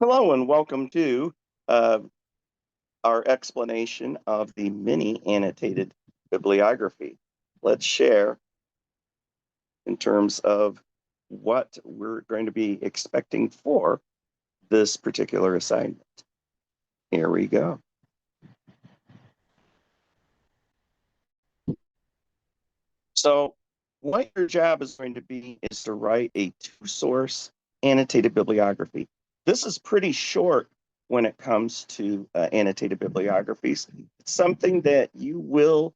Hello and welcome to uh, our explanation of the Mini Annotated Bibliography. Let's share in terms of what we're going to be expecting for this particular assignment. Here we go. So what your job is going to be is to write a two-source annotated bibliography. This is pretty short when it comes to annotated bibliographies. It's something that you will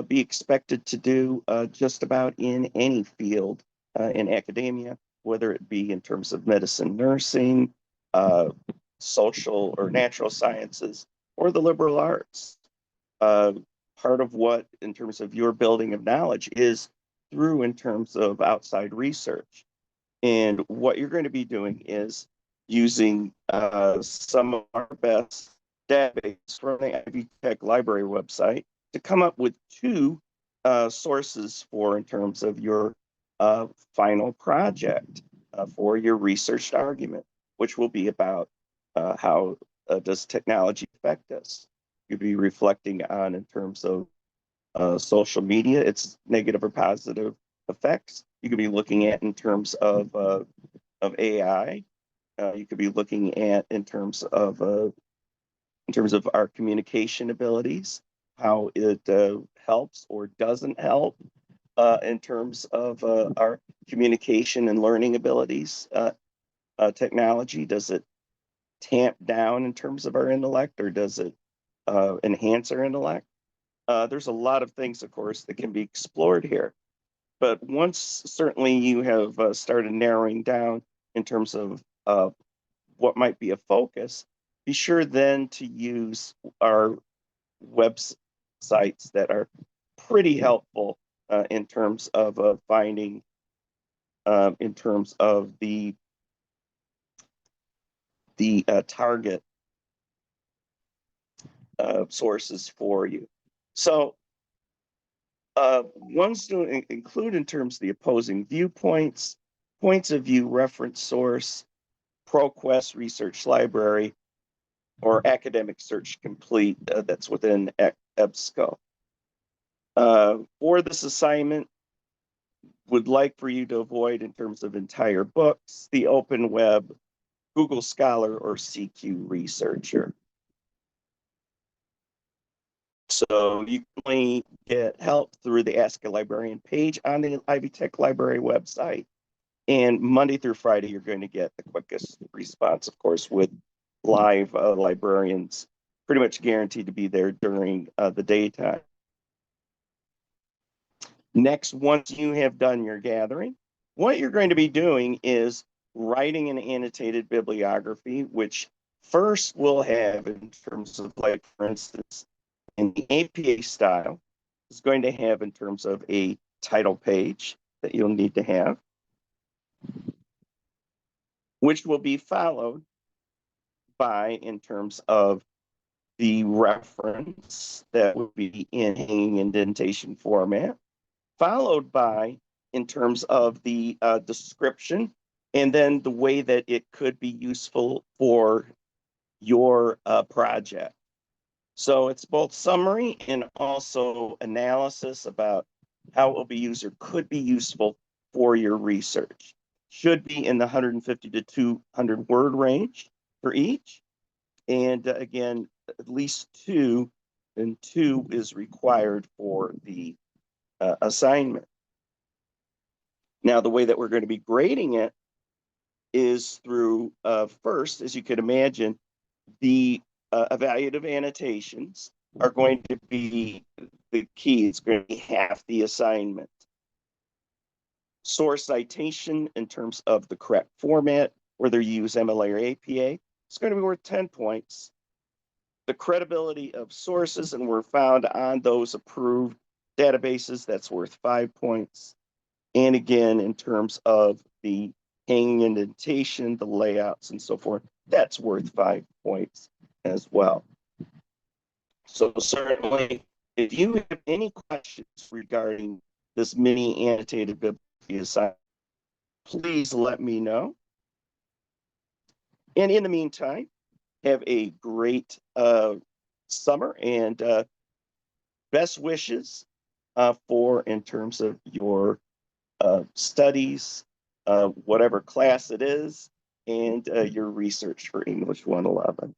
be expected to do just about in any field in academia, whether it be in terms of medicine, nursing, uh, social or natural sciences, or the liberal arts. Uh, Part of what, in terms of your building of knowledge, is through in terms of outside research. And what you're going to be doing is using some of our best database from the Ivy Tech Library website to come up with two sources for in terms of your final project for your researched argument, which will be about how does technology affect us. You'll be reflecting on in terms of social media, its negative or positive effects. You could be looking at in terms of AI. You could be looking at in terms of our communication abilities, how it helps or doesn't help in terms of our communication and learning abilities. Technology, does it tamp down in terms of our intellect, or does it enhance our intellect? There's a lot of things, of course, that can be explored here. But once certainly you have started narrowing down in terms of what might be a focus, be sure then to use our websites that are pretty helpful in terms of finding, in terms of the target sources for you. So ones to include in terms of the opposing viewpoints, points of view reference source, ProQuest Research Library, or Academic Search Complete that's within EBSCO. For this assignment, would like for you to avoid in terms of entire books, the open web, Google Scholar, or CQ Researcher. So you can only get help through the Ask a Librarian page on the Ivy Tech Library website. And Monday through Friday, you're going to get the quickest response, of course, with live librarians pretty much guaranteed to be there during the daytime. Next, once you have done your gathering, what you're going to be doing is writing an annotated bibliography, which first will have in terms of, like, for instance, in the APA style, is going to have in terms of a title page that you'll need to have, which will be followed by in terms of the reference that would be in hanging indentation format, followed by in terms of the description, and then the way that it could be useful for your project. So it's both summary and also analysis about how it will be used or could be useful for your research. Should be in the 150 to 200 word range for each. And again, at least two, and two is required for the assignment. Now, the way that we're going to be grading it is through, first, as you could imagine, the evaluative annotations are going to be the key. It's going to be half the assignment. Source citation in terms of the correct format, whether you use MLA or APA, it's going to be worth 10 points. The credibility of sources, and we're found on those approved databases, that's worth 5 points. And again, in terms of the hanging indentation, the layouts, and so forth, that's worth 5 points as well. So certainly, if you have any questions regarding this mini annotated bibliography assignment, please let me know. And in the meantime, have a great summer, and best wishes for in terms of your studies, whatever class it is, and your research for English 111.